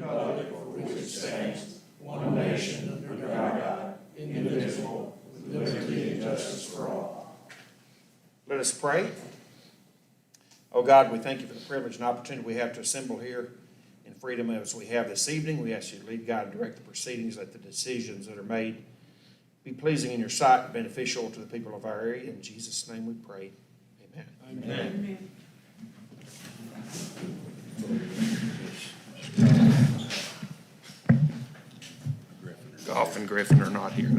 republic for which it stands, one nation, under God, indivisible, with liberty and justice for all. Let us pray. Oh God, we thank you for the privilege and opportunity we have to assemble here in freedom as we have this evening. We ask you to lead, guide, and direct the proceedings, let the decisions that are made be pleasing in your sight and beneficial to the people of our area. In Jesus' name we pray. Amen. Amen. Goff and Griffin are not here.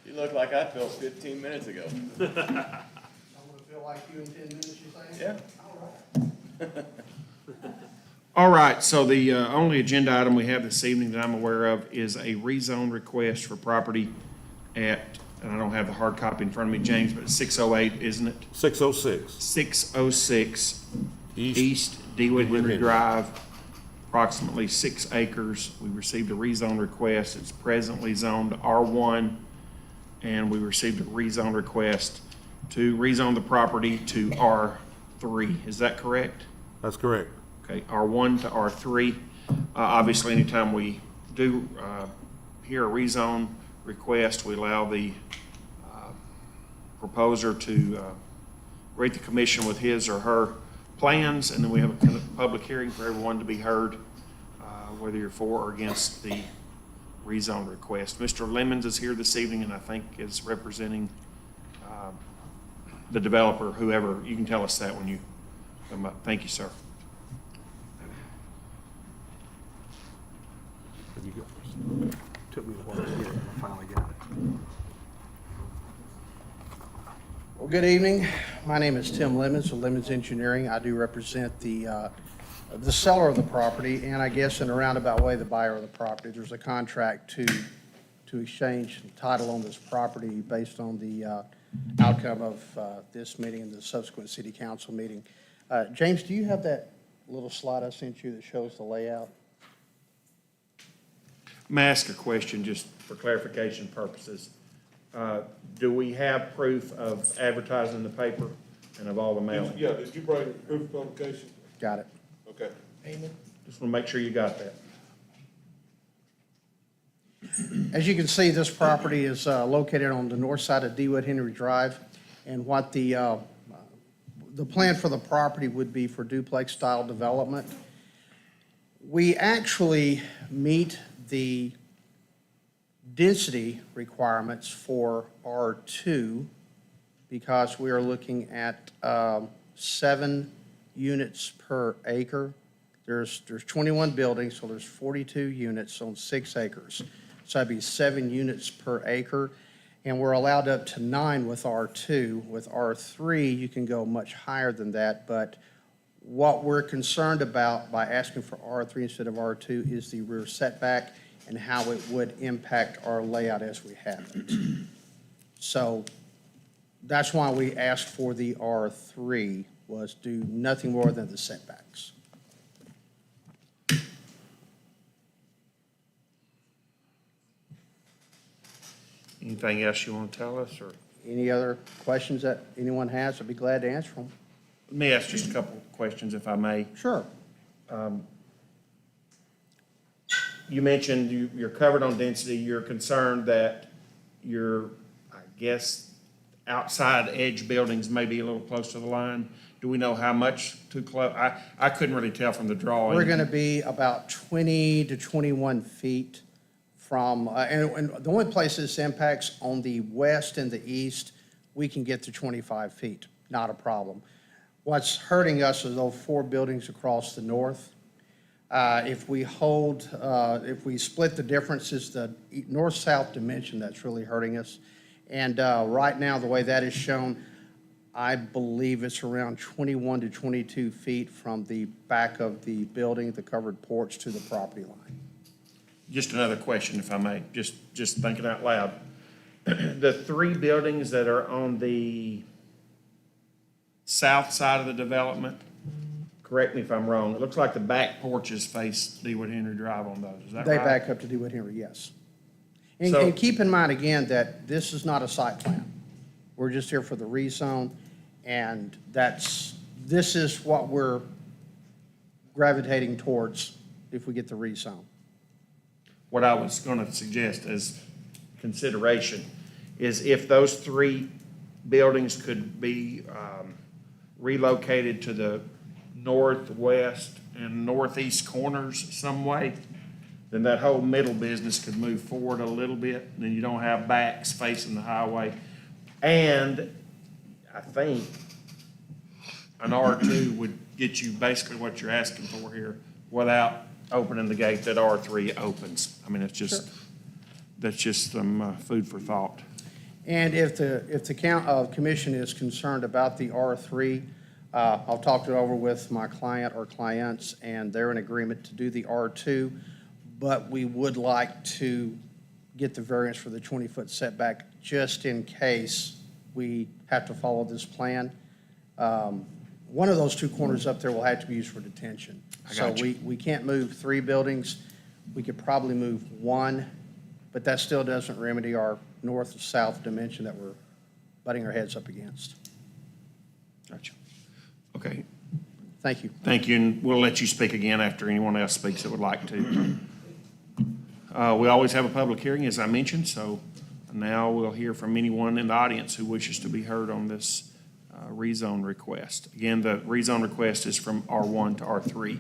You look like I felt 15 minutes ago. I want to feel like you in 10 minutes, you think? Yeah. All right. All right, so the only agenda item we have this evening that I'm aware of is a rezone request for property at, and I don't have the hard copy in front of me, James, but it's 608, isn't it? 606. 606 East Dewitt Henry Drive, approximately 6 acres. We received a rezone request. It's presently zoned R1, and we received a rezone request to rezone the property to R3. Is that correct? That's correct. Okay, R1 to R3. Obviously, anytime we do hear a rezone request, we allow the proposer to rate the commission with his or her plans, and then we have a public hearing for everyone to be heard, whether you're for or against the rezone request. Mr. Lemons is here this evening, and I think is representing the developer, whoever. You can tell us that when you come up. Thank you, sir. Took me a while to get it, I finally got it. Well, good evening. My name is Tim Lemons of Lemons Engineering. I do represent the seller of the property, and I guess in a roundabout way, the buyer of the property. There's a contract to exchange title on this property based on the outcome of this meeting and the subsequent city council meeting. James, do you have that little slide I sent you that shows the layout? May I ask a question just for clarification purposes? Do we have proof of advertising in the paper and of all the mailing? Yeah, did you bring proof of publication? Got it. Okay. Just want to make sure you got that. As you can see, this property is located on the north side of Dewitt Henry Drive, and what the plan for the property would be for duplex-style development. We actually meet the density requirements for R2 because we are looking at 7 units per acre. There's 21 buildings, so there's 42 units on 6 acres. So that'd be 7 units per acre, and we're allowed up to 9 with R2. With R3, you can go much higher than that, but what we're concerned about by asking for R3 instead of R2 is the rear setback and how it would impact our layout as we have it. So that's why we asked for the R3, was do nothing more than the setbacks. Anything else you want to tell us, or? Any other questions that anyone has, I'd be glad to answer them. Let me ask just a couple of questions, if I may. Sure. You mentioned you're covered on density. You're concerned that your, I guess, outside edge buildings may be a little close to the line. Do we know how much too close? I couldn't really tell from the drawing. We're going to be about 20 to 21 feet from, and the only place this impacts on the west and the east, we can get to 25 feet, not a problem. What's hurting us is those 4 buildings across the north. If we split the difference, it's the north-south dimension that's really hurting us. And right now, the way that is shown, I believe it's around 21 to 22 feet from the back of the building, the covered porch, to the property line. just another question, if I may, just thinking out loud. The three buildings that are on the south side of the development, correct me if I'm wrong, it looks like the back porches face Dewood Henry Drive on those, is that They right? back up to DeWitt Henry, yes. And So- and keep in mind again that this is not a site plan. We're just here for the rezone, and this is what we're gravitating towards if we get the rezone. What I was gonna suggest as consideration is if those three buildings could be relocated to the northwest and northeast corners some way, then that whole middle business could move forward a little bit, then you don't have backs facing the highway. And I think an R2 would get you basically what you're asking for here without opening the gate that R3 opens. I mean, that's just some food for thought. And if the commission is concerned about the R3, I'll talk it over with my client or clients, and they're in agreement to do the R2, but we would like to get the variance for the 20-foot setback just in case we have to follow this plan. One of those two corners up there will have to be used for detention. I got you. So we can't move three buildings. We could probably move one, but that still doesn't remedy our north-south dimension that we're butting our heads up against. Gotcha. Okay, Thank you. thank you, and we'll let you speak again after anyone else speaks that would like to. We always have a public hearing, as I mentioned, so now we'll hear from anyone in the audience who wishes to be heard on this rezone request. Again, the rezone request is from R1 to R3.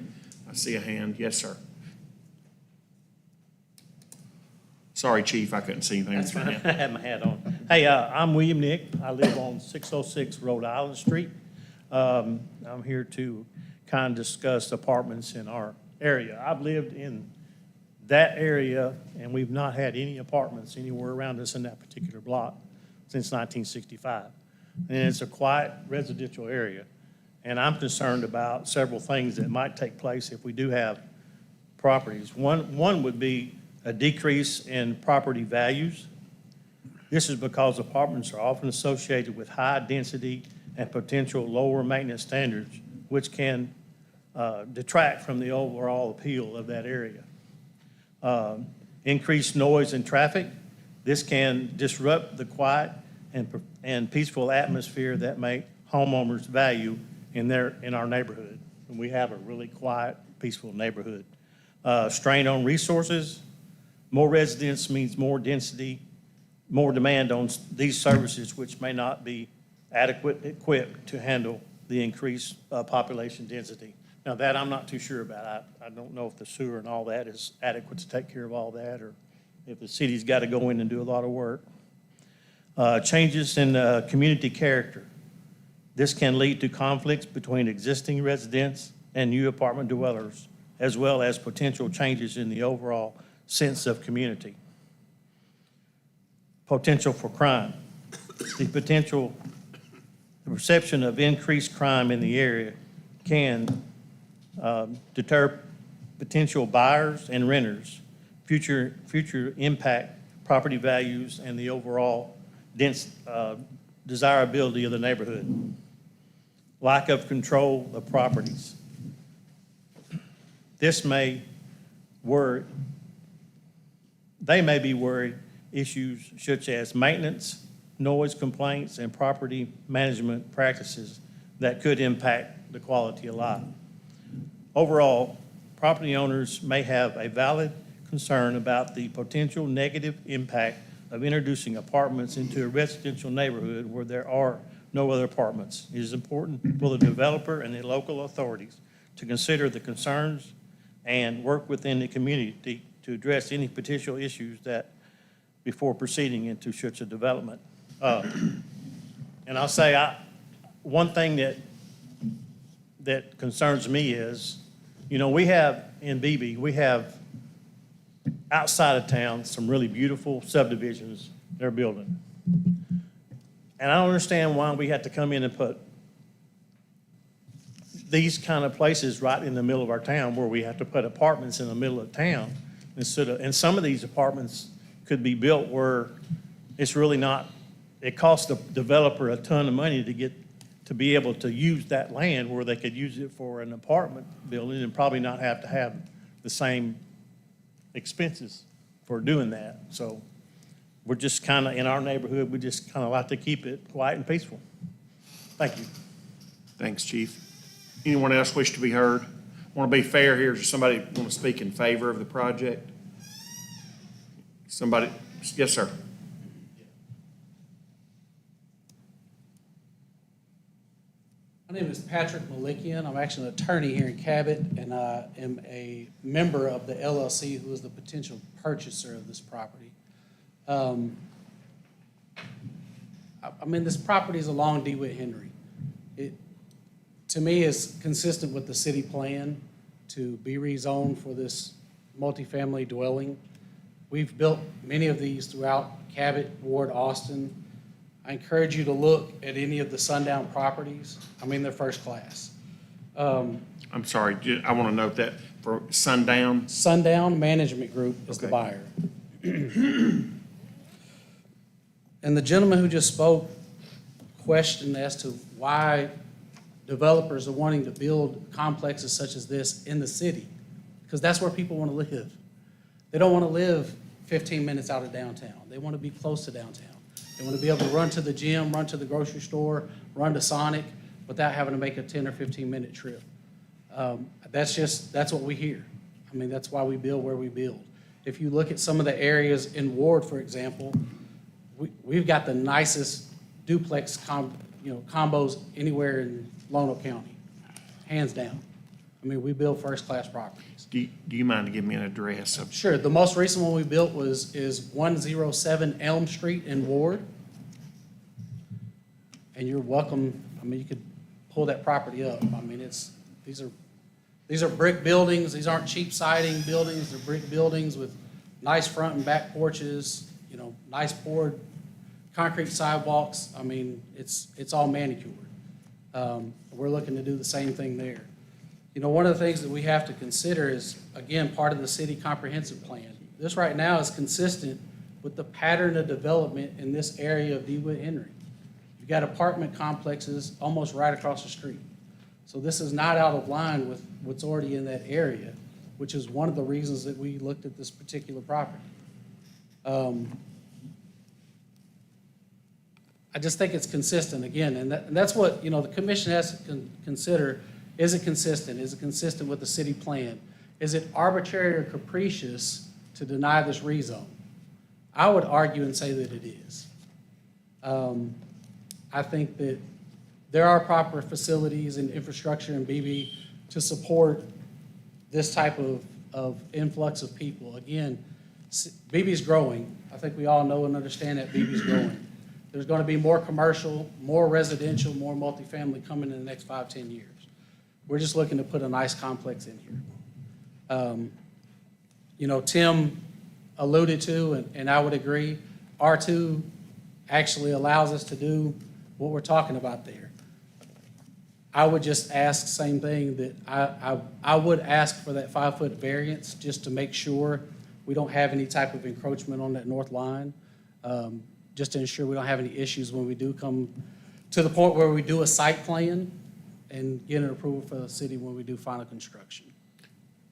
I see a hand. Yes, sir. Sorry, Chief, I couldn't see anything. That's right. I had my hat on. Hey, I'm William Nick. I live on 606 Rhode Island Street. I'm here to kind of discuss apartments in our area. I've lived in that area, and we've not had any apartments anywhere around us in that particular block since 1965. And it's a quiet residential area. And I'm concerned about several things that might take place if we do have properties. One would be a decrease in property values. This is because apartments are often associated with high density and potential lower maintenance standards, which can detract from the overall appeal of that area. Increased noise and traffic. This can disrupt the quiet and peaceful atmosphere that make homeowners value in our neighborhood. And we have a really quiet, peaceful neighborhood. Strain on resources. More residents means more density, more demand on these services, which may not be adequately equipped to handle the increased population density. Now, that I'm not too sure about. I don't know if the sewer and all that is adequate to take care of all that, or if the city's got to go in and do a lot of work. Changes in community character. This can lead to conflicts between existing residents and new apartment dwellers, as well as potential changes in the overall sense of community. Potential for crime. The perception of increased crime in the area can deter potential buyers and renters, future impact property values, and the overall desirability of the neighborhood. Lack of control of properties. They may be worried issues such as maintenance, noise complaints, and property management practices that could impact the quality of life. Overall, property owners may have a valid concern about the potential negative impact of introducing apartments into a residential neighborhood where there are no other apartments. It is important for the developer and the local authorities to consider the concerns and work within the community to address any potential issues that before proceeding into such a development. And I'll say, one thing that concerns me is, we have in Beebe, we have outside of town some really beautiful subdivisions they're building. And I don't understand why we have to come in and put these kind of places right in the middle of our town where we have to put apartments in the middle of town. and some of these apartments could be built where it's really not, it costs the developer a ton of money to be able to use that land where they could use it for an apartment building and probably not have to have the same expenses for doing that. So we're just kind of, in our neighborhood, we just kind of like to keep it quiet and peaceful. Thank you. Thanks, Chief. Anyone else wish to be heard? Want to be fair here, does somebody want to speak in favor of the project? Somebody, yes, sir. My name is Patrick Malikian. I'm actually an attorney here in Cabot, and I am a member of the LLC who is the potential purchaser of this property. This property is along DeWitt Henry. It, to me, is consistent with the city plan to be rezoned for this multifamily dwelling. We've built many of these throughout Cabot, Ward, Austin. I encourage you to look at any of the Sundown properties. They're first class. I'm sorry, I want to note that for Sundown. Sundown Management Group is the Okay. buyer. And the gentleman who just spoke questioned as to why developers are wanting to build complexes such as this in the city, because that's where people want to live. They don't want to live 15 minutes out of downtown. They want to be close to downtown. They want to be able to run to the gym, run to the grocery store, run to Sonic without having to make a 10 or 15-minute trip. That's what we hear. That's why we build where we build. If you look at some of the areas in Ward, for example, we've got the nicest duplex combos anywhere in Lonoke County, hands down. We build first-class properties. Do you mind giving me an address of? Sure. The most recent one we built is 107 Elm Street in Ward. And you're welcome, you could pull that property up. These are brick buildings. These aren't cheap siding buildings. They're brick buildings with nice front and back porches, nice poured concrete sidewalks. It's all manicured. We're looking to do the same thing there. One of the things that we have to consider is, again, part of the city comprehensive plan. This right now is consistent with the pattern of development in this area of DeWitt Henry. You've got apartment complexes almost right across the street. So this is not out of line with what's already in that area, which is one of the reasons that we looked at this particular property. I just think it's consistent, again, and that's what, the commission has to consider. Is it consistent? Is it consistent with the city plan? Is it arbitrary or capricious to deny this rezone? I would argue and say that it is. I think that there are proper facilities and infrastructure in Beebe to support this type of influx of people. Again, Beebe's growing. I think we all know and understand that Beebe's growing. There's going to be more commercial, more residential, more multifamily coming in the next 5-10 years. We're just looking to put a nice complex in here. Tim alluded to, and I would agree, R2 actually allows us to do what we're talking about there. I would just ask the same thing, that I would ask for that 5-foot variance just to make sure we don't have any type of encroachment on that north line, just to ensure we don't have any issues when we do come to the point where we do a site plan and get an approval for the city when we do final construction.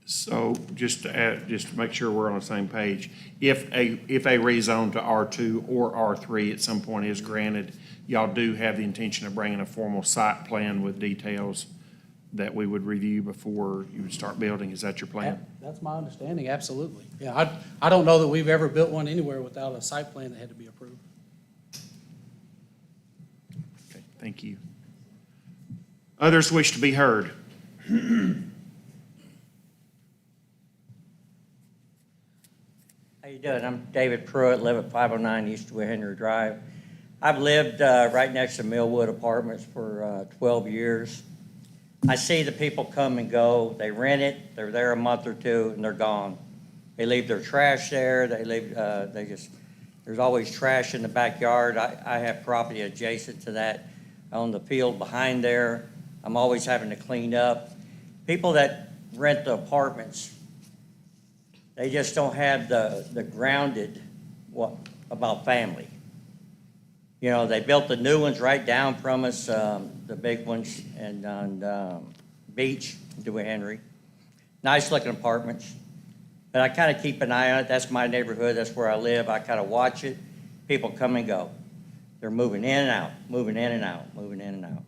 So just to add, just to make sure we're on the same page, if a rezone to R2 or R3 at some point is granted, y'all do have the intention of bringing a formal site plan with details that we would review before you would start building. Is that your plan? That's my understanding, absolutely. Yeah, I don't know that we've ever built one anywhere without a site plan that had to be approved. Okay, thank you. Others wish to be heard? How you doing? I'm David Pruitt, live at 509 East Henry Drive. I've lived right next to Millwood Apartments for 12 years. I see the people come and go. They rent it, they're there a month or two, and they're gone. They leave their trash there. There's always trash in the backyard. I have property adjacent to that on the field behind there. I'm always having to clean up. People that rent the apartments, They just don't have the grounded, what, about family. You know, they built the new ones right down from us, the big ones, and on Beach, DeWitt Henry. Nice-looking apartments. But I kind of keep an eye on it. That's my neighborhood. That's where I live. I kind of watch it. People come and go. They're moving in and out, moving in and out, moving in and out.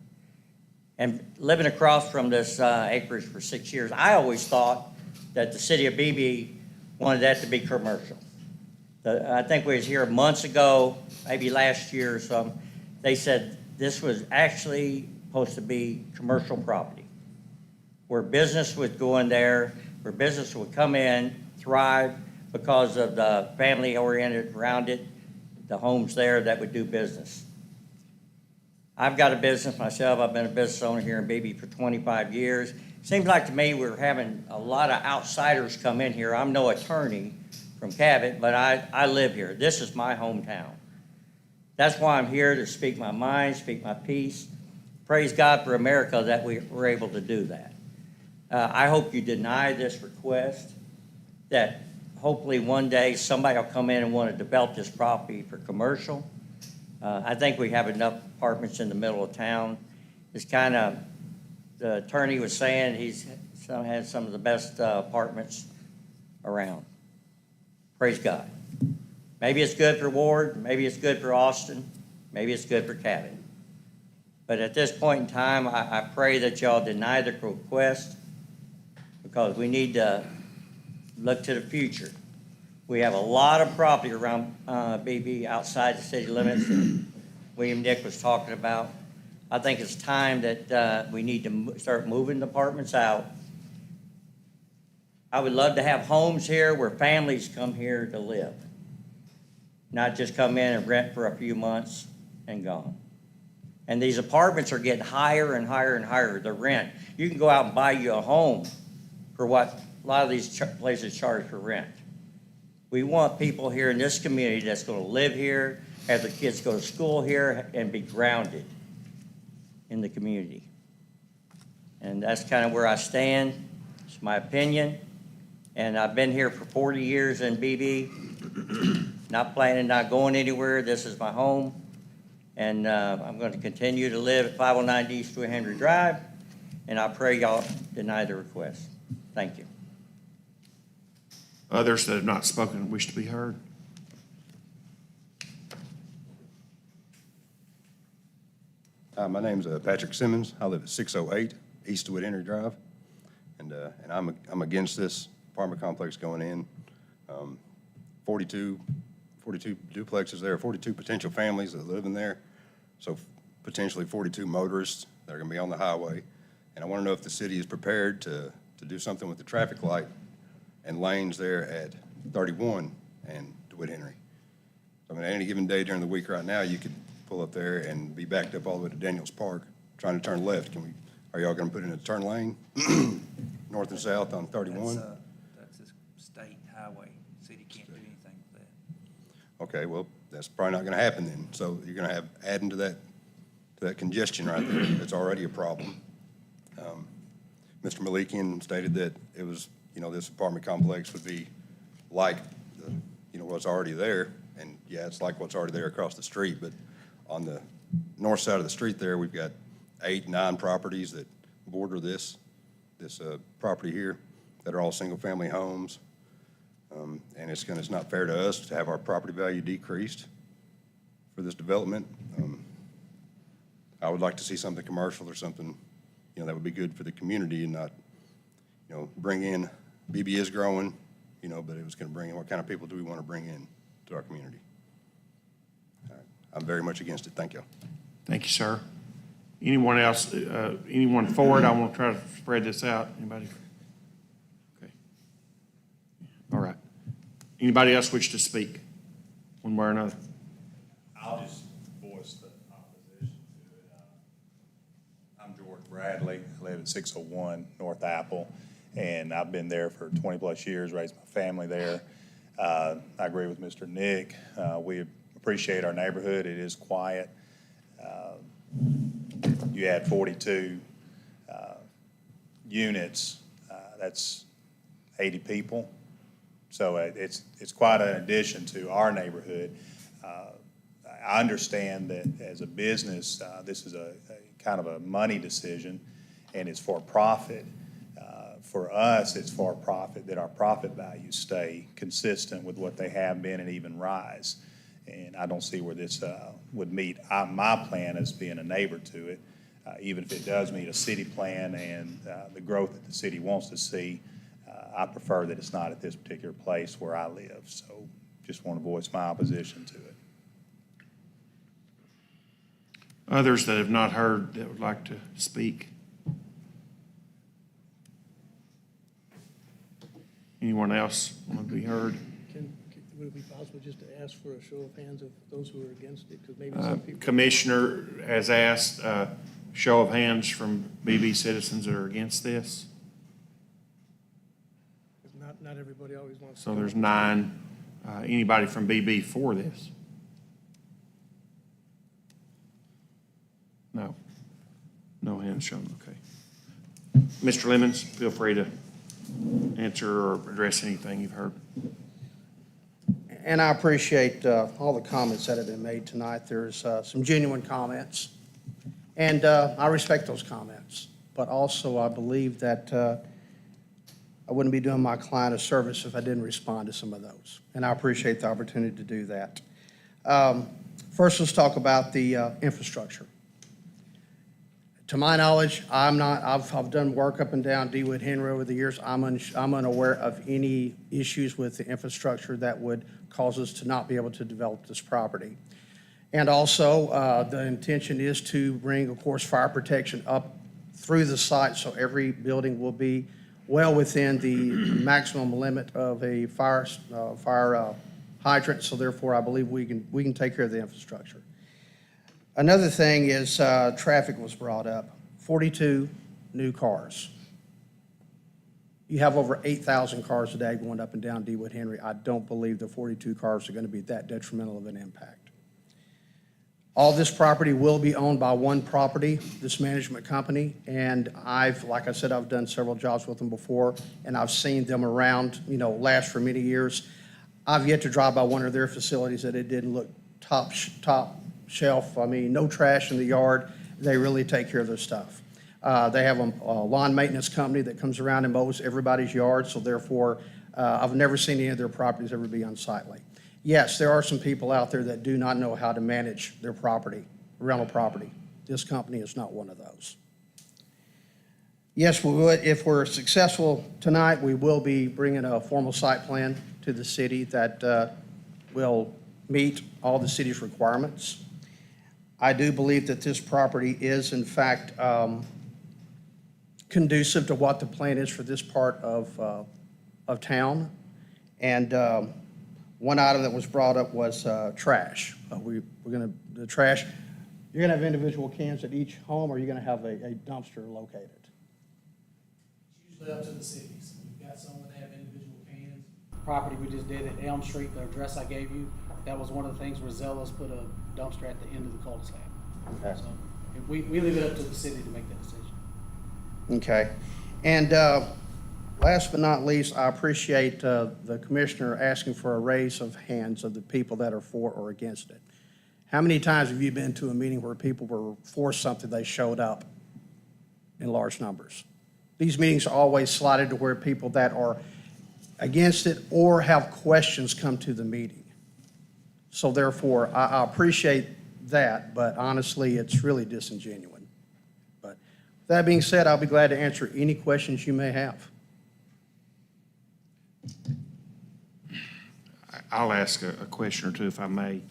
And living across from this acreage for 6 years, I always thought that the city of Beebe wanted that to be commercial. I think we was here months ago, maybe last year or something. They said this was actually supposed to be commercial property, where business would go in there, where business would come in, thrive because of the family oriented around it, the homes there that would do business. I've got a business myself. I've been a business owner here in Beebe for 25 years. Seems like to me we're having a lot of outsiders come in here. I'm no attorney from Cabot, but I live here. This is my hometown. That's why I'm here, to speak my mind, speak my piece. Praise God for America that we were able to do that. I hope you deny this request, that hopefully one day somebody will come in and want to develop this property for commercial. I think we have enough apartments in the middle of town. It's kind of, the attorney was saying he's had some of the best apartments around. Praise God. Maybe it's good for Ward, maybe it's good for Austin, maybe it's good for Cabot. But at this point in time, I pray that y'all deny the request, because we need to look to the future. We have a lot of property around Beebe outside the city limits that William Nick was talking about. I think it's time that we need to start moving the apartments out. I would love to have homes here where families come here to live, not just come in and rent for a few months and gone. And these apartments are getting higher and higher and higher, the rent. You can go out and buy you a home for what a lot of these places charge for rent. We want people here in this community that's going to live here, have their kids go to school here, and be grounded in the community. And that's kind of where I stand. It's my opinion. And I've been here for 40 years in Beebe, not planning, not going anywhere. This is my home. And I'm going to continue to live at 509 East DeWitt Henry Drive. And I pray y'all deny the request. Thank you. Others that have not spoken wish to be heard. My name's Patrick Simmons. I live at 608 East DeWitt Henry Drive, and I'm against this apartment complex going in. 42 duplexes there, 42 potential families that live in there, so potentially 42 motorists that are going to be on the highway. And I want to know if the city is prepared to do something with the traffic light and lanes there at 31 and DeWitt Henry. I mean, at any given day during the week right now, you could pull up there and be backed up all the way to Daniels Park trying to turn left. Are y'all going to put in a turn lane north and south on 31? That's a state highway. City can't do anything with that. Okay, well, that's probably not going to happen then. So you're going to have, adding to that congestion right there, that's already a problem. Mr. Malikian stated that it was, this apartment complex would be like, what's already there. And yeah, it's like what's already there across the street. But on the north side of the street there, we've got 8, 9 properties that border this property here that are all single-family homes. And it's not fair to us to have our property value decreased for this development. I would like to see something commercial or something, that would be good for the community and not, bring in, Beebe is growing, but it was going to bring in, what kind of people do we want to bring in to our community? I'm very much against it. Thank you. Thank you, sir. Anyone else, anyone for it? I want to try to spread this out. Anybody? Okay. All right. Anybody else wish to speak one way or another? I'll just voice the opposition to it. I'm George Bradley. I live at 601 North Apple, and I've been there for 20-plus years, raised my family there. I agree with Mr. Nick. We appreciate our neighborhood. It is quiet. You add 42 units, that's 80 people. So it's quite an addition to our neighborhood. I understand that as a business, this is a kind of a money decision, and it's for profit. For us, it's for profit, that our profit values stay consistent with what they have been and even rise. And I don't see where this would meet my plan as being a neighbor to it. Even if it does meet a city plan and the growth that the city wants to see, I prefer that it's not at this particular place where I live. So just want to voice my opposition to it. Others that have not heard that would like to speak? Anyone else want to be heard? Would it be possible just to ask for a show of hands of those who are against it? Because maybe some people. Commissioner has asked show of hands from BB citizens that are against this. Not everybody always wants. So there's 9. Anybody from BB for this? No. No hands shown, okay. Mr. Lemons, feel free to answer or address anything you've heard. And I appreciate all the comments that have been made tonight. There's some genuine comments, and I respect those comments. But also, I believe that I wouldn't be doing my client a service if I didn't respond to some of those, and I appreciate the opportunity to do that. First, let's talk about the infrastructure. To my knowledge, I've done work up and down DeWitt Henry over the years. I'm unaware of any issues with the infrastructure that would cause us to not be able to develop this property. And also, the intention is to bring, of course, fire protection up through the site, so every building will be well within the maximum limit of a fire hydrant. So therefore, I believe we can take care of the infrastructure. Another thing is traffic was brought up. 42 new cars. You have over 8,000 cars a day going up and down DeWitt Henry. I don't believe the 42 cars are going to be that detrimental of an impact. All this property will be owned by one property, this management company, and like I said, I've done several jobs with them before, and I've seen them around, last for many years. I've yet to drive by one of their facilities that it didn't look top shelf. I mean, no trash in the yard. They really take care of their stuff. They have a lawn maintenance company that comes around and mows everybody's yard, so therefore, I've never seen any of their properties ever be unsightly. Yes, there are some people out there that do not know how to manage their property, rental property. This company is not one of those. Yes, we would, if we're successful tonight, we will be bringing a formal site plan to the city that will meet all the city's requirements. I do believe that this property is, in fact, conducive to what the plan is for this part of town. And one item that was brought up was trash. The trash, you're gonna have individual cans at each home, or you're gonna have a dumpster located? It's usually up to the cities. We've got some that have individual cans. Property we just did at Elm Street, the address I gave you, that was one of the things where Zella's put a dumpster at the end of the cul-de-sac. Okay. So we leave it up to the city to make that decision. Okay. And last but not least, I appreciate the commissioner asking for a raise of hands of the people that are for or against it. How many times have you been to a meeting where people were for something, they showed up in large numbers? These meetings are always slotted to where people that are against it or have questions come to the meeting. So therefore, I appreciate that, but honestly, it's really disingenuous. But that being said, I'll be glad to answer any questions you may have. I'll ask a question or two if I may.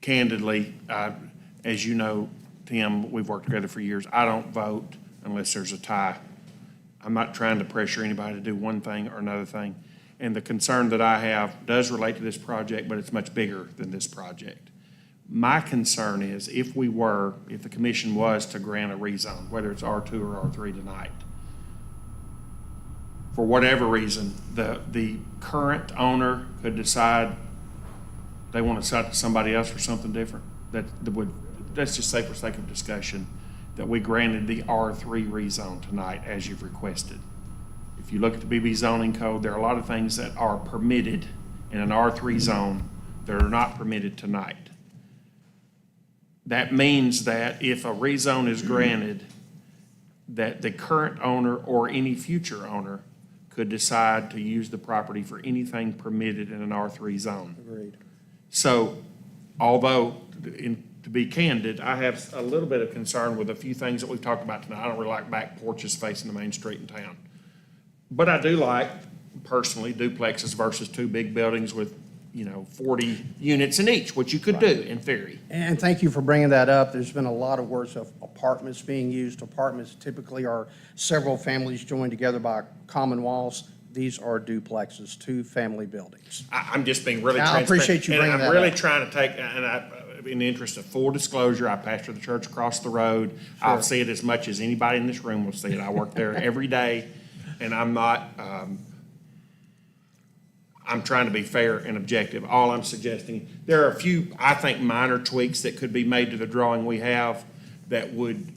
Candidly, as you know, Tim, we've worked together for years. I don't vote unless there's a tie. I'm not trying to pressure anybody to do one thing or another thing. And the concern that I have does relate to this project, but it's much bigger than this project. My concern is if the commission was to grant a rezone, whether it's R2 or R3 tonight, for whatever reason, the current owner could decide they want to sell it to somebody else for something different. That would, let's just say for sake of discussion, that we granted the R3 rezone tonight as you've requested. If you look at the BB zoning code, there are a lot of things that are permitted in an R3 zone that are not permitted tonight. That means that if a rezone is granted, that the current owner or any future owner could decide to use the property for anything permitted in an R3 zone. Agreed. So, although, to be candid, I have a little bit of concern with a few things that we've talked about tonight. I don't really like back porches facing the main street in town. But I do like, personally, duplexes versus two big buildings with, 40 units in each, which you could do in theory. And thank you for bringing that up. There's been a lot of words of apartments being used. Apartments typically are several families joined together by common walls. These are duplexes, two-family buildings. I'm just being really I transparent. appreciate you bringing that And I'm really up. trying to take, in the interest of full disclosure, I pastor the church across the road. I'll see it as much as anybody in this room will see it. I work there every day, and I'm not, I'm trying to be fair and objective. All I'm suggesting, there are a few, I think, minor tweaks that could be made to the drawing we have that would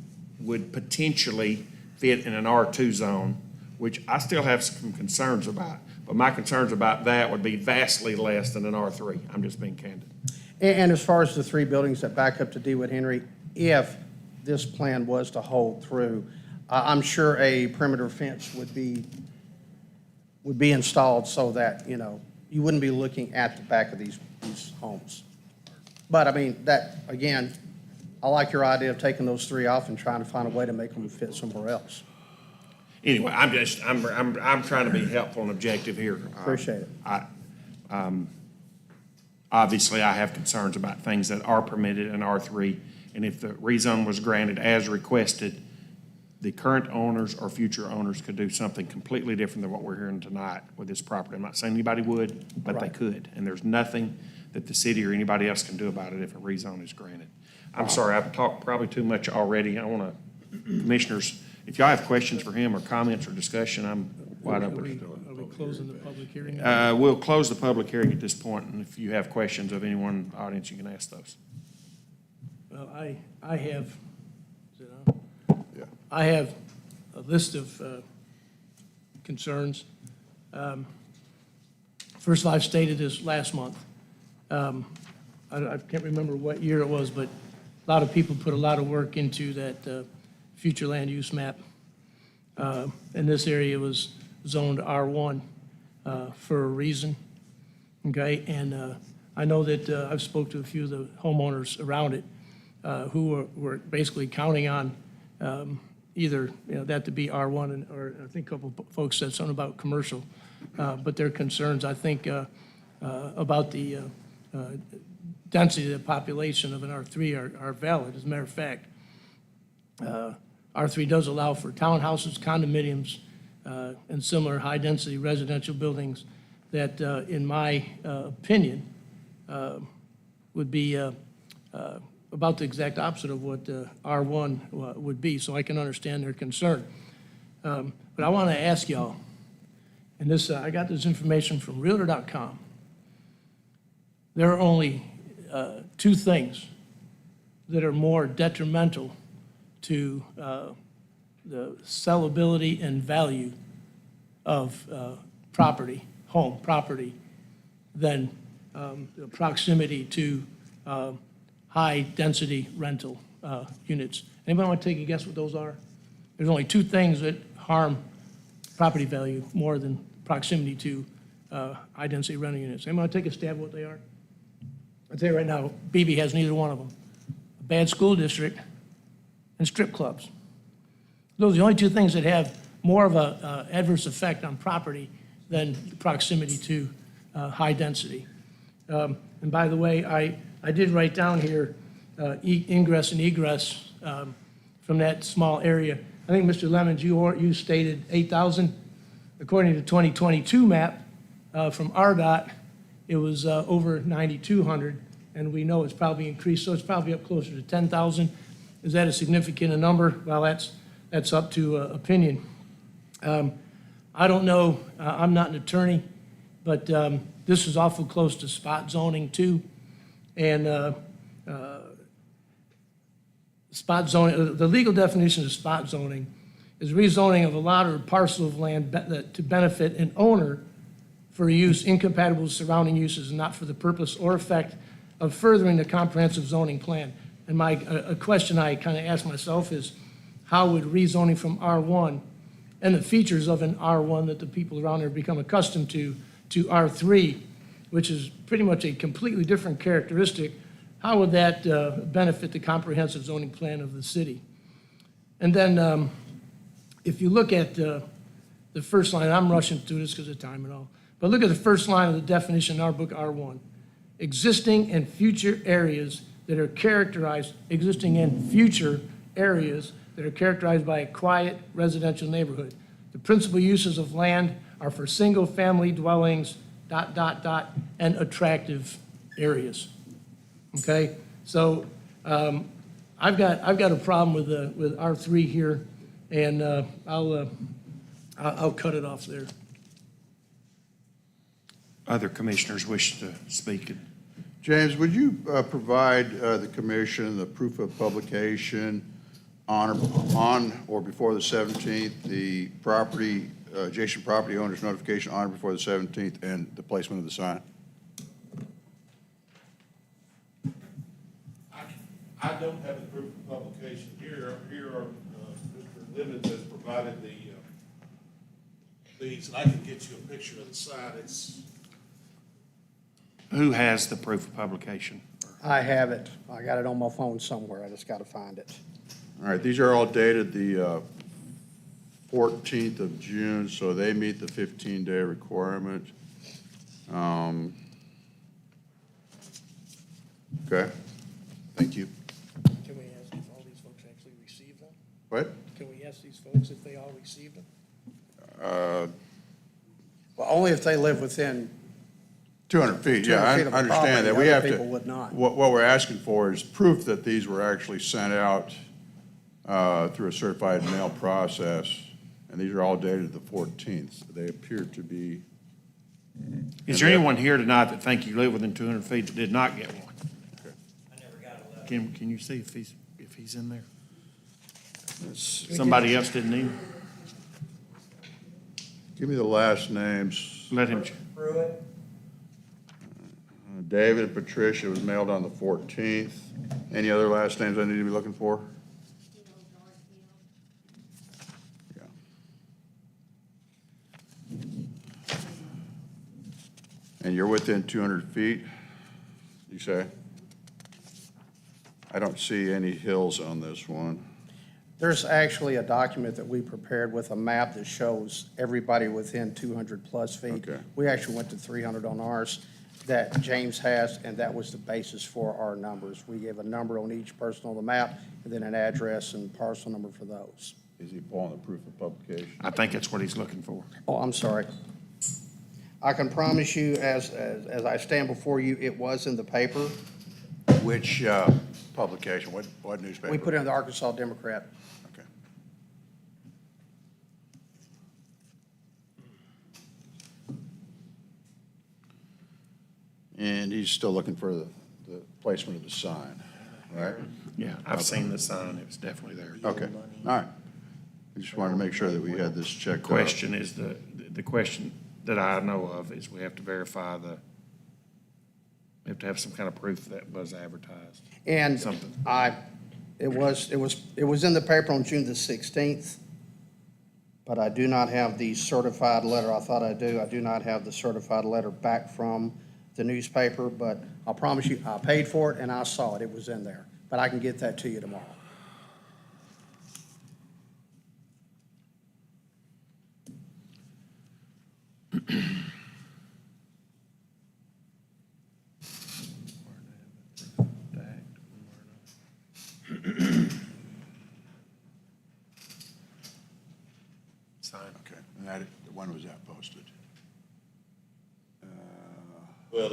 potentially fit in an R2 zone, which I still have some concerns about. But my concerns about that would be vastly less than an R3. I'm just being candid. And as far as the three buildings that back up to DeWitt Henry, if this plan was to hold through, I'm sure a perimeter fence would be installed so that, you wouldn't be looking at the back of these homes. But I mean, that, again, I like your idea of taking those three off and trying to find a way to make them fit somewhere else. Anyway, I'm trying to be helpful and objective here. Appreciate it. Obviously, I have concerns about things that are permitted in R3, and if the rezone was granted as requested, the current owners or future owners could do something completely different than what we're hearing tonight with this property. I'm not saying anybody would, but they Right. could, and there's nothing that the city or anybody else can do about it if a rezone is granted. I'm sorry, I've talked probably too much already. I want to, commissioners, if y'all have questions for him or comments or discussion, I'm wide Are open. we closing the public hearing? We'll close the public hearing at this point, and if you have questions of anyone in the audience, you can ask those. Well, I have, is it on? I have a list of concerns. First of all, I've stated this last month. I can't remember what year it was, but a lot of people put a lot of work into that future land use map. And this area was zoned R1 for a reason, okay? And I know that I've spoke to a few of the homeowners around it who were basically counting on either, that to be R1 or I think a couple of folks said something about commercial. But their concerns, I think, about the density of the population of an R3 are valid. As a matter of fact, R3 does allow for townhouses, condominiums, and similar high-density residential buildings that, in my opinion, would be about the exact opposite of what R1 would be, so I can understand their concern. But I want to ask y'all, and this, I got this information from Realtor.com. There are only two things that are more detrimental to the sellability and value of property, home property, than the proximity to high-density rental units. Anybody want to take a guess what those are? There's only two things that harm property value more than proximity to high-density rental units. Anybody want to take a stab at what they are? I'll tell you right now, Beebe has neither one of them. A bad school district and strip clubs. Those are the only two things that have more of a adverse effect on property than proximity to high density. And by the way, I did write down here ingress and egress from that small area. I think, Mr. Lemons, you stated 8,000. According to the 2022 map from RDOT, it was over 9,200, and we know it's probably increased, so it's probably up closer to 10,000. Is that a significant number? Well, that's up to opinion. I don't know, I'm not an attorney, but this is awful close to spot zoning too. And spot zoning, the legal definition of spot zoning is rezoning of a lot or parcel of land to benefit an owner for use incompatible with surrounding uses and not for the purpose or effect of furthering the comprehensive zoning plan. And a question I kind of ask myself is, how would rezoning from R1 and the features of an R1 that the people around there become accustomed to R3, which is pretty much a completely different characteristic, how would that benefit the comprehensive zoning plan of the city? And then if you look at the first line, I'm rushing through this because of time and all, but look at the first line of the definition in our book, R1. Existing and future areas that are characterized, existing and future areas that are characterized by a quiet residential neighborhood. The principal uses of land are for single-family dwellings, ... and attractive areas. Okay? So I've got a problem with R3 here, and I'll cut it off there. Other commissioners wish to speak? James, would you provide the commission the proof of publication on or before the 17th, the property, adjacent property owner's notification on or before the 17th, and the placement of the sign? I don't have the proof of publication here. Here are, Mr. Lemons has provided these, and I can get you a picture of the sign. It's, Who has the proof of publication? I have it. I got it on my phone somewhere. I just got to find it. All right, these are all dated the 14th of June, so they meet the 15-day requirement. Okay, thank you. Can we ask if all these folks actually received them? What? Can we ask these folks if they all received them? Well, only if they live within 200 feet, 200 yeah, feet of I the understand that. property. We Other have to. people would not. What we're asking for is proof that these were actually sent out through a certified mail process, and these are all dated the 14th. They appear to be. Is there anyone here tonight that think you live within 200 feet that did not get one? I never got a letter. Can you see if he's in there? Somebody else didn't either? Give me the last names. Let him, Pruitt, David and Patricia was mailed on the 14th. Any other last names I need to be looking for? Yeah. And you're within 200 feet, you say? I don't see any hills on this one. There's actually a document that we prepared with a map that shows everybody within 200-plus feet. Okay. We actually went to 300 on ours that James has, and that was the basis for our numbers. We gave a number on each person on the map, and then an address and parcel number for those. Is he pulling the proof of publication? I think that's what he's looking for. Oh, I'm sorry. I can promise you, as I stand before you, it was in the paper. Which publication? What newspaper? We put it in the Arkansas Democrat. Okay. And he's still looking for the placement of the sign, right? Yeah, I've seen the sign. It was definitely there. Okay, all right. I just wanted to make sure that we had this checked out. Question is the question that I know of is we have to verify we have to have some kind of proof that was advertised. And Something. it was in the paper on June the 16th, but I do not have the certified letter. I thought I do. I do not have the certified letter back from the newspaper, but I'll promise you, I paid for it and I saw it. It was in there. But I can get that to you tomorrow. Sign. Okay, and that, when was that posted? well,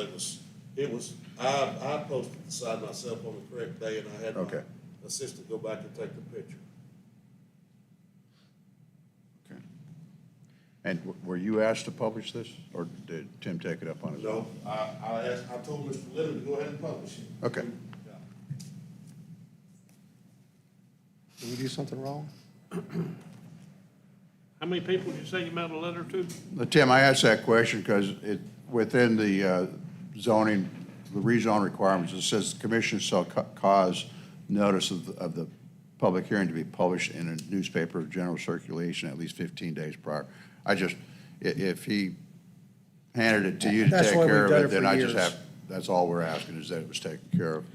I posted the sign myself on the correct day, and I had my Okay. assistant go back and take the picture. Okay. And were you asked to publish this, or did Tim take it up on his own? No, I told Mr. Lemon to go ahead and publish it. Okay. Yeah. Did we do something wrong? How many people did you say you mailed a letter to? Tim, I asked that question because within the zoning, the rezone requirements, it says the commission shall cause notice of the public hearing to be published in a newspaper of general circulation at least 15 days prior. If he handed it to you to That's take the way care we've of done it, it then for I just years. have, that's all we're asking, is that it was taken care of.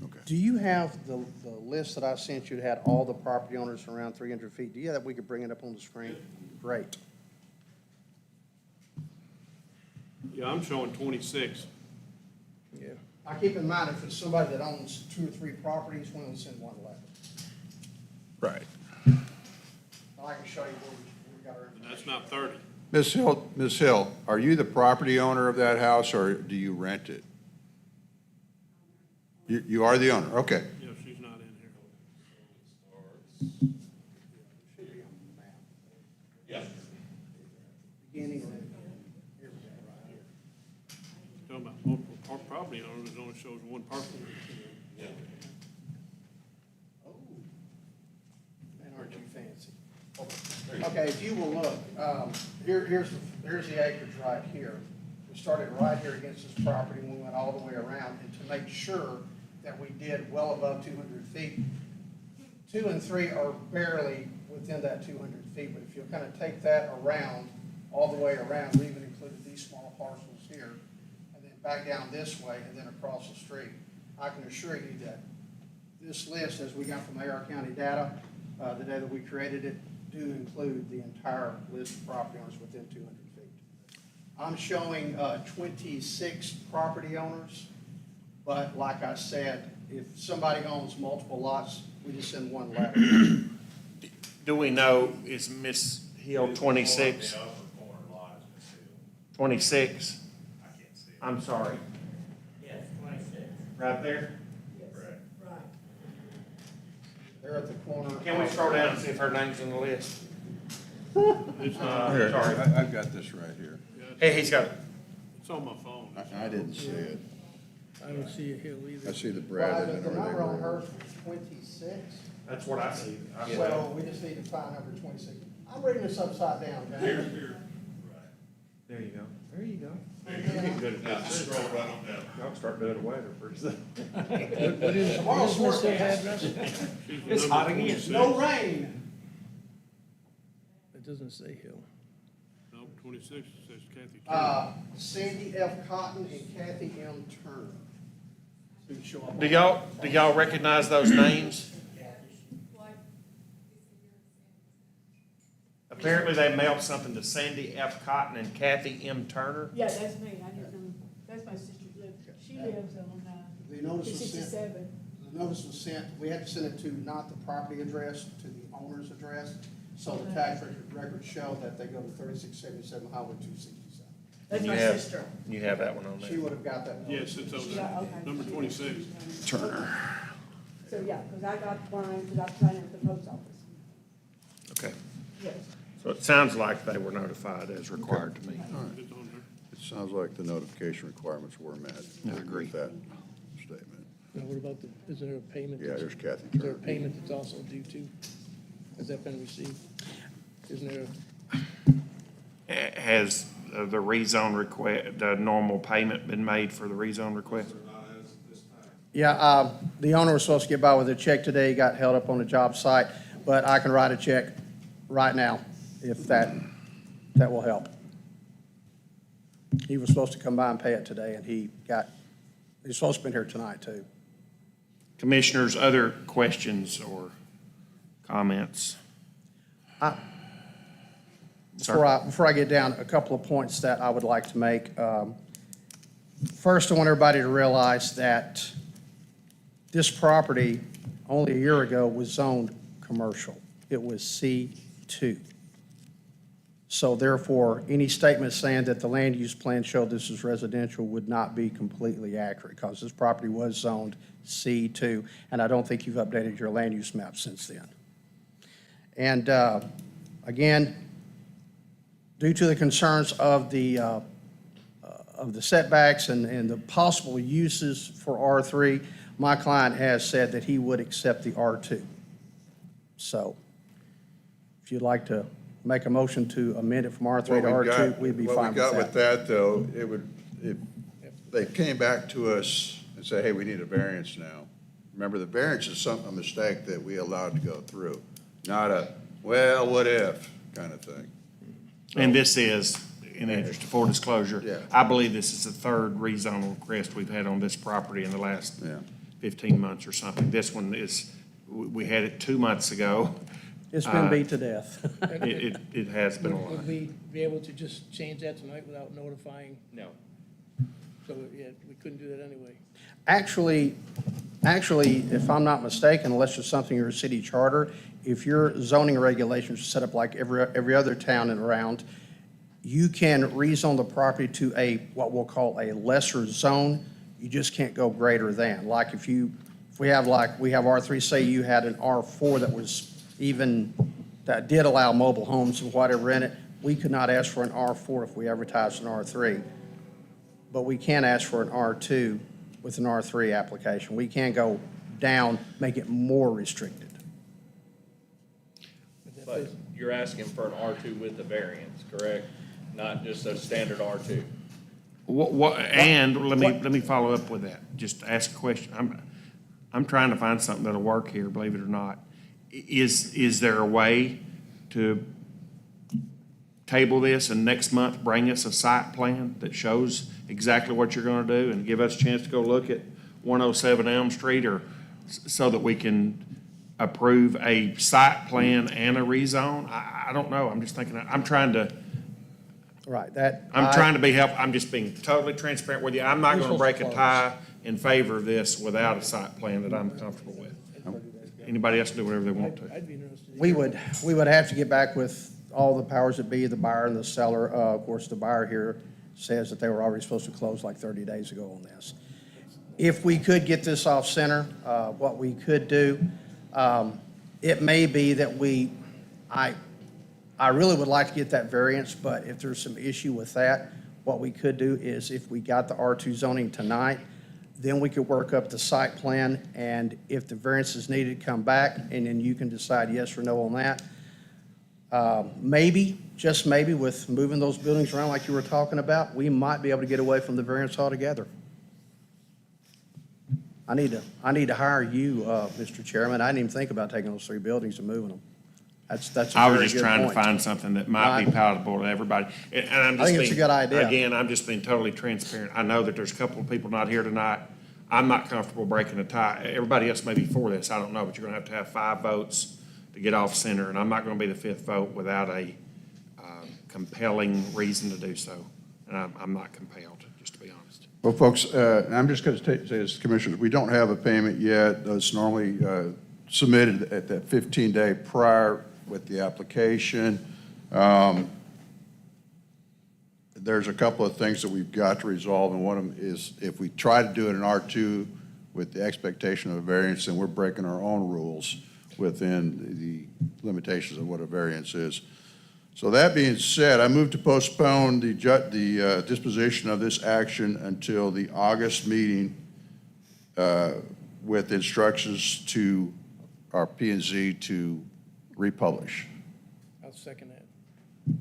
Okay. Do you have the list that I sent you that had all the property owners around 300 feet? Do you have that? We could bring it up on the screen? Great. Yeah, I'm showing 26. Yeah. I keep in mind, if it's somebody that owns 2 or 3 properties, we only send one letter. Right. I can show you where we got our And information. that's not 30. Ms. Hill, are you the property owner of that house, or do you rent it? You are the owner, okay. Yeah, she's not in here. Should be on the map. Yeah. Beginning or end. Here we go, right here. Talking about multiple property owners, it only shows one person. Oh. Man, aren't you fancy? Okay, if you will look, here's the acreage right here. We started right here against this property, and we went all the way around, and to make sure that we did well above 200 feet. 2 and 3 are barely within that 200 feet, but if you'll kind of take that around, all the way around, we even included these small parcels here, and then back down this way, and then across the street. I can assure you that this list, as we got from AR County data, the day that we created it, do include the entire list of property owners within 200 feet. I'm showing 26 property owners, but like I said, if somebody owns multiple lots, we just send one letter. Do we know, is Miss Hill 26? 26? I'm sorry. Yes, 26. Right there? They're at the corner. Can we scroll down and see if her name's on the list? It's not, Here, sorry. I've got this right here. Hey, he's got it. it's on my phone. I didn't see it. I don't see a hill either. I see the Well, Brad. the number on hers was 26, That's what I see. so we just need to find number 26. I'm reading this upside down, guys. There you go. There you go. You're getting good at Now, that. scroll right on down. Y'all start doing it later pretty soon. Tomorrow's forecast. It's hot again. No rain. It doesn't say hill. No, 26 says Kathy. Sandy F. Cotton and Kathy M. Turner. Who show up on- Do y'all recognize those names? Apparently they mailed something to Sandy F. Cotton and Kathy M. Turner. Yeah, that's me, I didn't know, that's my sister, she lives on, The notice was sent, 67. the notice was sent, we had to send it to not the property address, to the owner's address. So the tax records show that they go to 3677 Highway 267. That's You my have- sister. You have that one on She there. would have got that notice. Yes, it's on Yeah, there. okay. Number 26. Turner. So, yeah, because I got mine, because I was signing at the post office. Okay. Yes. So it sounds like they were notified as required to me. It's on there. It sounds like the notification requirements were met. I agree. With that statement. Now, what about is there a payment? Yeah, there's Kathy Is there a Turner. payment that's also due to? Has that been received? Isn't there Has the rezone request, the normal payment been made for the rezone request? Yeah, the owner was supposed to get by with a check today, got held up on the job site, but I can write a check right now if that will help. He was supposed to come by and pay it today, and he's supposed to be here tonight, too. Commissioners, other questions or comments? Before I get down, a couple of points that I would like to make. First, I want everybody to realize that this property, only a year ago, was zoned commercial. It was C2. So therefore, any statement saying that the land use plan showed this is residential would not be completely accurate, because this property was zoned C2, and I don't think you've updated your land use map since then. And again, due to the concerns of the setbacks and the possible uses for R3, my client has said that he would accept the R2. So if you'd like to make a motion to amend it from R3 to What we R2, got- we'd be What fine we got with with that. that, though, it would, if they came back to us and said, hey, we need a variance now. Remember, the variance is a mistake that we allowed to go through, not a, well, what if kind of thing. And this is, in the interest of full disclosure, Yeah. I believe this is the third rezone request we've had on this property in the last Yeah. 15 months or something. This one is, we had it 2 months ago. It's been beat to death. It has been a Would lot. we be able to just change that tonight without notifying? No. So, yeah, we couldn't do that anyway. Actually, if I'm not mistaken, unless there's something in your city charter, if your zoning regulations are set up like every other town and around, you can rezone the property to a, what we'll call a lesser zone. You just can't go greater than. Like if we have R3, say you had an R4 that was even, that did allow mobile homes and whatever in it, we could not ask for an R4 if we advertised an R3. But we can ask for an R2 with an R3 application. We can go down, make it more restricted. But you're asking for an R2 with the variance, correct? Not just a standard R2. And let me follow up with that. Just ask a question. I'm trying to find something that'll work here, believe it or not. Is there a way to table this and next month bring us a site plan that shows exactly what you're gonna do and give us a chance to go look at 107 Elm Street, or so that we can approve a site plan and a rezone? I don't know. I'm just thinking, I'm trying to be helpful. I'm just being totally transparent with you. I'm not gonna break a tie in favor of this without a site plan that I'm comfortable with. Anybody else can do whatever they want to. I'd be interested. We would have to get back with all the powers that be, the buyer and the seller. Of course, the buyer here says that they were already supposed to close like 30 days ago on this. If we could get this off center, what we could do, it may be that I really would like to get that variance, but if there's some issue with that, what we could do is if we got the R2 zoning tonight, then we could work up the site plan, and if the variance is needed, come back, and then you can decide yes or no on that. Maybe, just maybe, with moving those buildings around like you were talking about, we might be able to get away from the variance altogether. I need to hire you, Mr. Chairman. I didn't even think about taking those 3 buildings and moving them. That's a very good point. I was just trying to find something that might be palatable to everybody. And I'm just I think it's a good idea. Again, I'm just being totally transparent. I know that there's a couple of people not here tonight. I'm not comfortable breaking a tie. Everybody else may be for this, I don't know, but you're gonna have 5 votes to get off center, and I'm not gonna be the 5th vote without a compelling reason to do so. And I'm not compelled, just to be honest. Well, folks, and I'm just going to say as commissioners, we don't have a payment yet. It's normally submitted at that 15-day prior with the application. There's a couple of things that we've got to resolve, and one of them is if we try to do it in R2 with the expectation of a variance, then we're breaking our own rules within the limitations of what a variance is. So that being said, I move to postpone the disposition of this action until the August meeting with instructions to our P&Z to republish. I'll second that.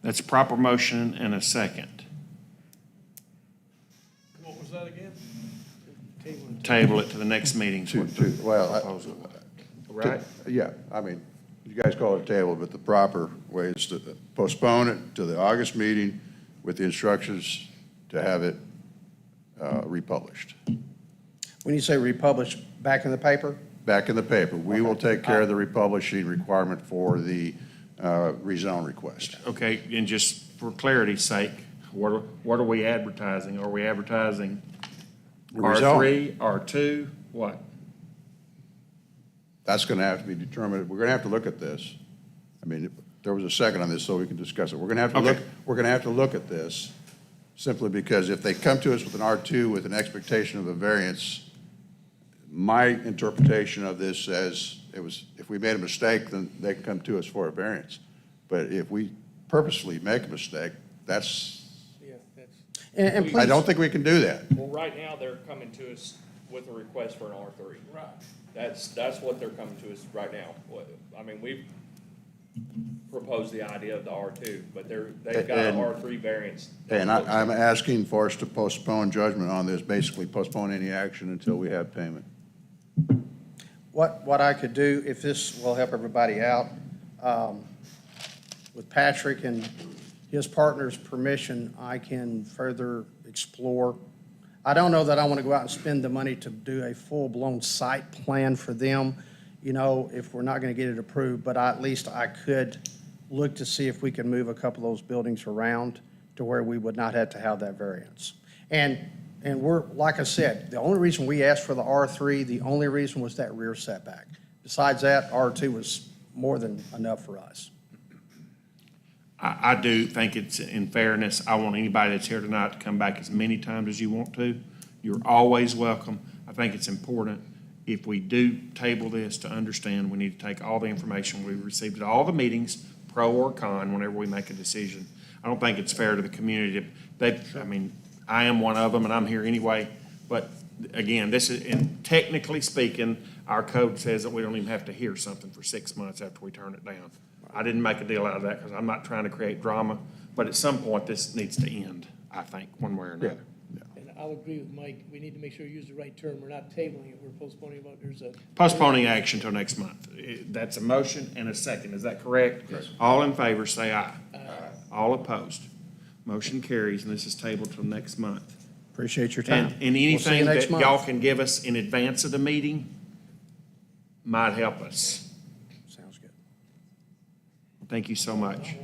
That's a proper motion and a second. What was that again? Table it to the next meeting. Right? Yeah, I mean, you guys call it a table, but the proper way is to postpone it to the August meeting with the instructions to have it republished. When you say republish, back in the paper? Back in the paper. We will take care of the republishing requirement for the rezone request. Okay, and just for clarity's sake, what are we advertising? Are we advertising R3, R2, what? That's going to have to be determined. We're going to have to look at this. I mean, there was a second on this, so we can discuss it. We're going to have to look. We're going to have to look at this simply because if they come to us with an R2 with an expectation of a variance, my interpretation of this says if we made a mistake, then they can come to us for a variance. But if we purposely make a mistake, that's. Yeah, that's. And please, I don't think we can do that. Well, right now, they're coming to us with a request for an R3. Right. That's what they're coming to us right now. I mean, proposed the idea of the R2, but they've got an And- R3 variance. And I'm asking for us to postpone judgment on this, basically postpone any action until we have payment. What I could do, if this will help everybody out, with Patrick and his partner's permission, I can further explore. I don't know that I want to go out and spend the money to do a full-blown site plan for them, if we're not going to get it approved, but at least I could look to see if we can move a couple of those buildings around to where we would not have to have that variance. And we're, like I said, the only reason we asked for the R3, the only reason was that rear setback. Besides that, R2 was more than enough for us. I do think it's, in fairness, I want anybody that's here tonight to come back as many times as you want to. You're always welcome. I think it's important, if we do table this, to understand we need to take all the information we received at all the meetings, pro or con, whenever we make a decision. I don't think it's fair to the community. I am one of them, and I'm here anyway. But again, this is, and technically speaking, our code says that we don't even have to hear something for 6 months after we turn it down. I didn't make a deal out of that because I'm not trying to create drama, but at some point, this needs to end, I think, one way or another. And I'll agree with Mike, we need to make sure we use the right term, we're not tabling it, we're postponing about, Postponing action till next month. That's a motion and a second, is that correct? Yes. All in favor, say aye. Aye. All opposed. Motion carries, and this is tabled till next month. Appreciate your time. And We'll see you anything next that month. y'all can give us in advance of the meeting might help us. Sounds good. Thank you so much.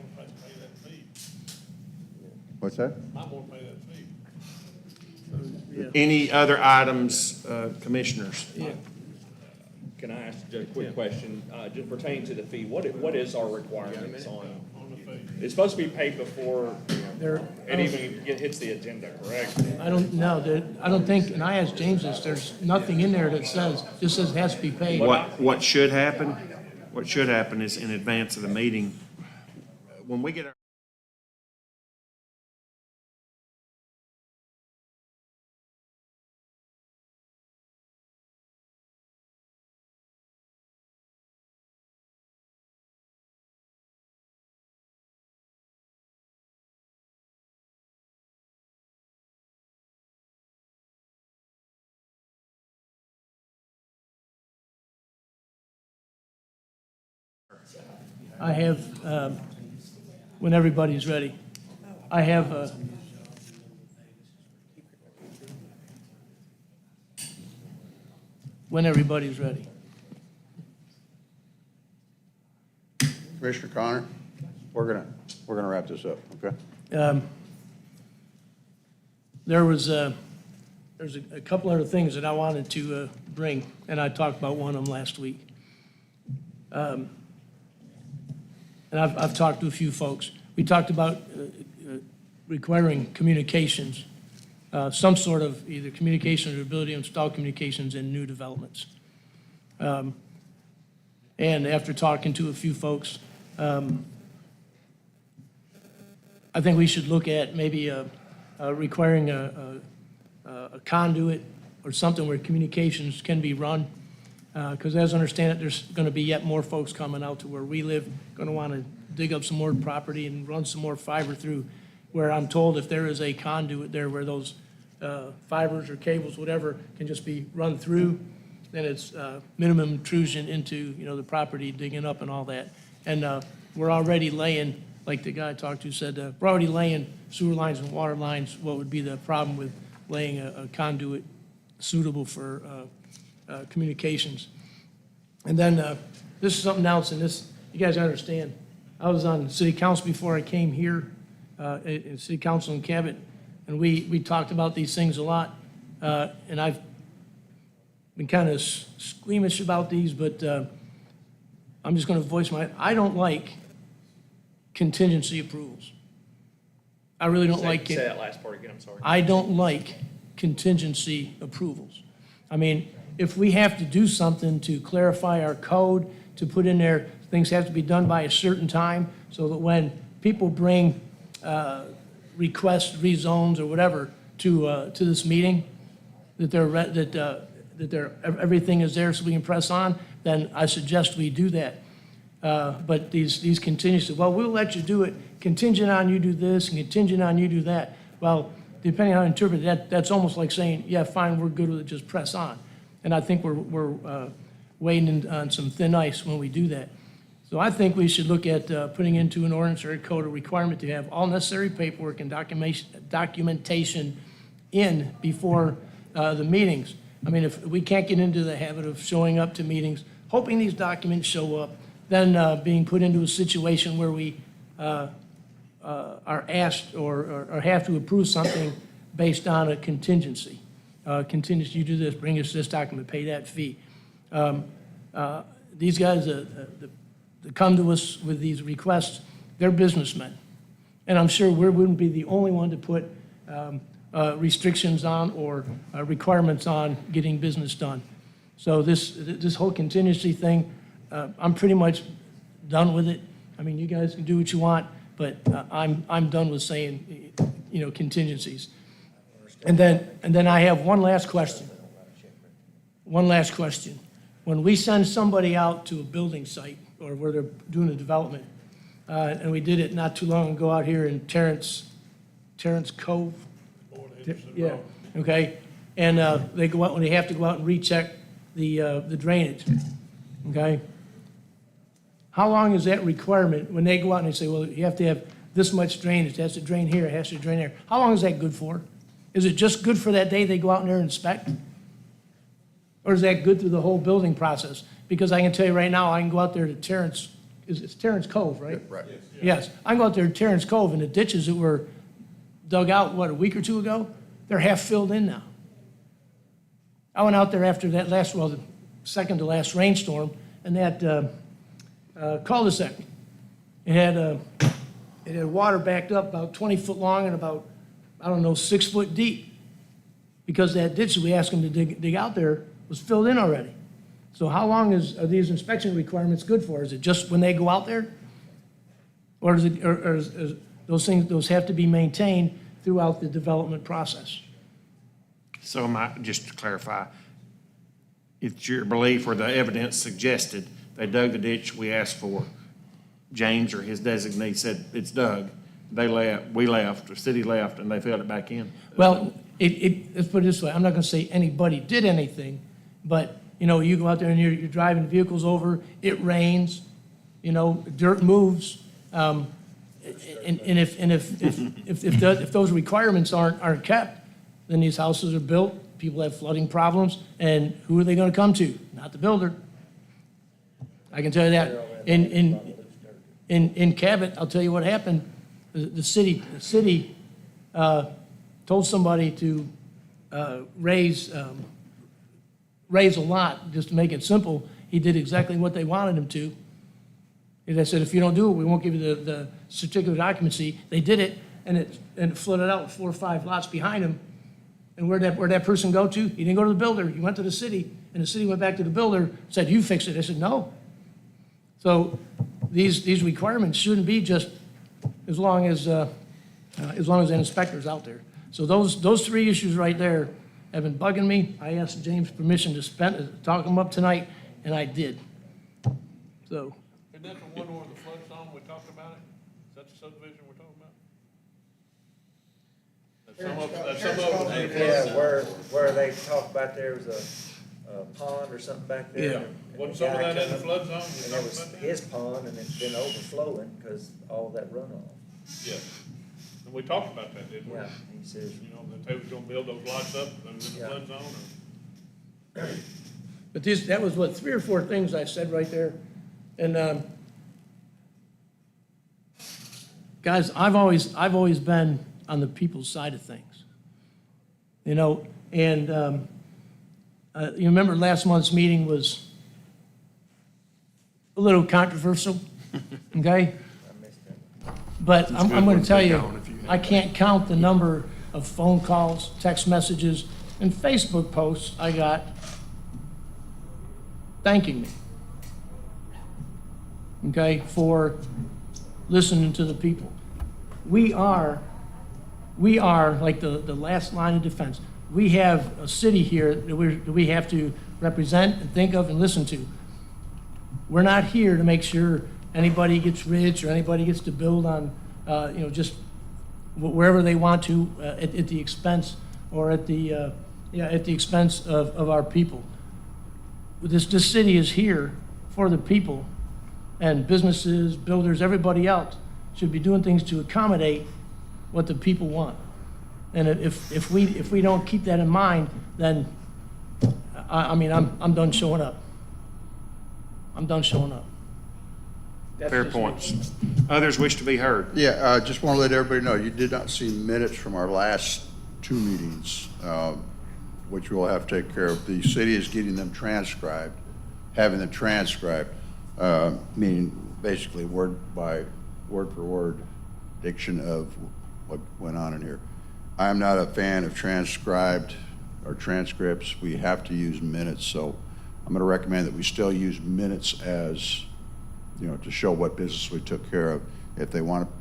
What's that? I'm gonna pay that fee. Any other items, commissioners? Can I ask just a quick question, just pertaining to the fee? What is our requirements on? It's supposed to be paid before it even hits the agenda, correct? I don't know, I don't think, and I asked James this, there's nothing in there that says, just says has to be paid. What should happen is in advance of the meeting, when we get our I have, when everybody's ready, I have, when everybody's ready. Commissioner Connor, we're gonna wrap this up, okay? There's a couple other things that I wanted to bring, and I talked about one of them last week. And I've talked to a few folks. We talked about requiring communications, some sort of either communications or ability to install communications in new developments. And after talking to a few folks, I think we should look at maybe requiring a conduit or something where communications can be run. Because as I understand it, there's going to be yet more folks coming out to where we live, going to want to dig up some more property and run some more fiber through, where I'm told if there is a conduit there where those fibers or cables, whatever, can just be run through, then it's minimum intrusion into, the property, digging up and all that. And we're already laying, like the guy I talked to said, we're already laying sewer lines and water lines. What would be the problem with laying a conduit suitable for communications? And then this is something else, and this, you guys understand, I was on city council before I came here, in city council and cabinet, and we talked about these things a lot, and I've been kind of squeamish about these, but I'm just going to voice I don't like contingency approvals. I really don't like it. Say that last part again, I'm sorry. I don't like contingency approvals. I mean, if we have to do something to clarify our code, to put in there, things have to be done by a certain time, so that when people bring requests, rezones, or whatever to this meeting, that everything is there so we can press on, then I suggest we do that. But these contingencies, well, we'll let you do it contingent on you do this and contingent on you do that. Well, depending on how you interpret that, that's almost like saying, yeah, fine, we're good with it, just press on. And I think we're wading on some thin ice when we do that. So I think we should look at putting into an ordinance or a code a requirement to have all necessary paperwork and documentation in before the meetings. I mean, if we can't get into the habit of showing up to meetings, hoping these documents show up, then being put into a situation where we are asked or have to approve something based on a contingency. Contingency, you do this, bring us this document, pay that fee. These guys that come to us with these requests, they're businessmen. And I'm sure we wouldn't be the only one to put restrictions on or requirements on getting business done. So this whole contingency thing, I'm pretty much done with it. I mean, you guys can do what you want, but I'm done with saying, contingencies. And then I have one last question. One last question. When we send somebody out to a building site or where they're doing a development, and we did it not too long ago out here in Terrence Cove. Yeah, okay. And they go out, when they have to go out and recheck the drainage, okay? How long is that requirement when they go out and they say, well, you have to have this much drainage, it has to drain here, it has to drain there? How long is that good for? Is it just good for that day they go out there and inspect? Or is that good through the whole building process? Because I can tell you right now, I can go out there to Terrence, it's Terrence Cove, right? Right. Yes, I can go out there to Terrence Cove, and the ditches that were dug out, a week or two ago, they're half filled in now. I went out there after that the second to last rainstorm, and that cul-de-sac, it had water backed up about 20 foot long and about, 6 foot deep, because that ditch that we asked them to dig out there was filled in already. So how long are these inspection requirements good for? Is it just when they go out there? Or is those have to be maintained throughout the development process? So just to clarify, it's your belief or the evidence suggested they dug the ditch we asked for. James or his designee said it's dug. They left, we left, the city left, and they filled it back in. Well, let's put it this way. I'm not going to say anybody did anything, but, you go out there and you're driving vehicles over, it rains, dirt moves. And if those requirements aren't kept, then these houses are built, people have flooding problems, and who are they going to come to? Not the builder. I can tell you that. In Cabot, I'll tell you what happened. The city told somebody to raise a lot, just to make it simple. He did exactly what they wanted him to. And they said, if you don't do it, we won't give you the certificate of occupancy. They did it, and it flooded out 4 or 5 lots behind him. And where'd that person go to? He didn't go to the builder. He went to the city, and the city went back to the builder, said, you fix it. I said, no. So these requirements shouldn't be just as long as an inspector's out there. So those 3 issues right there have been bugging me. I asked James permission to talk them up tonight, and I did. So. Isn't that the one where the flood zone we talked about it? Is that the subdivision we're talking about? Yeah, where they talk about there was a pond or something back there. Yeah. Wasn't some of that in the flood zone? And it was his pond, and it's been overflowing because all that runoff. Yeah. And we talked about that, didn't we? Yeah, he says, That they was gonna build those lots up in the flood zone, or? But that was 3 or 4 things I said right there. And, guys, I've always been on the people's side of things. And you remember last month's meeting was a little controversial, okay? I missed that. But I'm going to tell you, I can't count the number of phone calls, text messages, and Facebook posts I got thanking me, okay, for listening to the people. We are like the last line of defense. We have a city here that we have to represent and think of and listen to. We're not here to make sure anybody gets rich or anybody gets to build on, just wherever they want to at the expense or at the expense of our people. This city is here for the people, and businesses, builders, everybody else should be doing things to accommodate what the people want. And if we don't keep that in mind, then, I'm done showing up. I'm done showing up. That's Fair just me. points. Others wish to be heard. Yeah, I just want to let everybody know, you did not see minutes from our last two meetings, which we'll have to take care of. The city is getting them transcribed, having them transcribed, meaning basically word for word diction of what went on in here. I am not a fan of transcribed or transcripts. We have to use minutes, so I'm going to recommend that we still use minutes as, to show what business we took care of. If they want to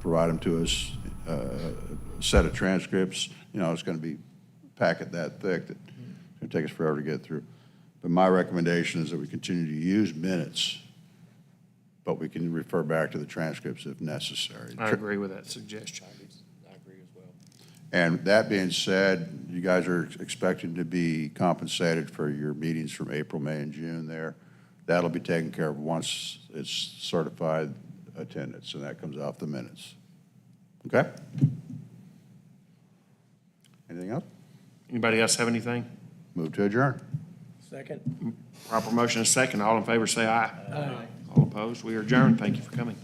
provide them to us, a set of transcripts, it's going to be packet that thick that it's going to take us forever to get through. But my recommendation is that we continue to use minutes, but we can refer back to the transcripts if necessary. I agree with that suggestion. I agree as well. And that being said, you guys are expecting to be compensated for your meetings from April, May, and June there. That'll be taken care of once it's certified attendance, and that comes off the minutes. Okay? Anything else? Anybody else have anything? Move to adjourn. Second. Proper motion is second. All in favor say aye. Aye. All opposed, we are adjourned. Thank you for coming.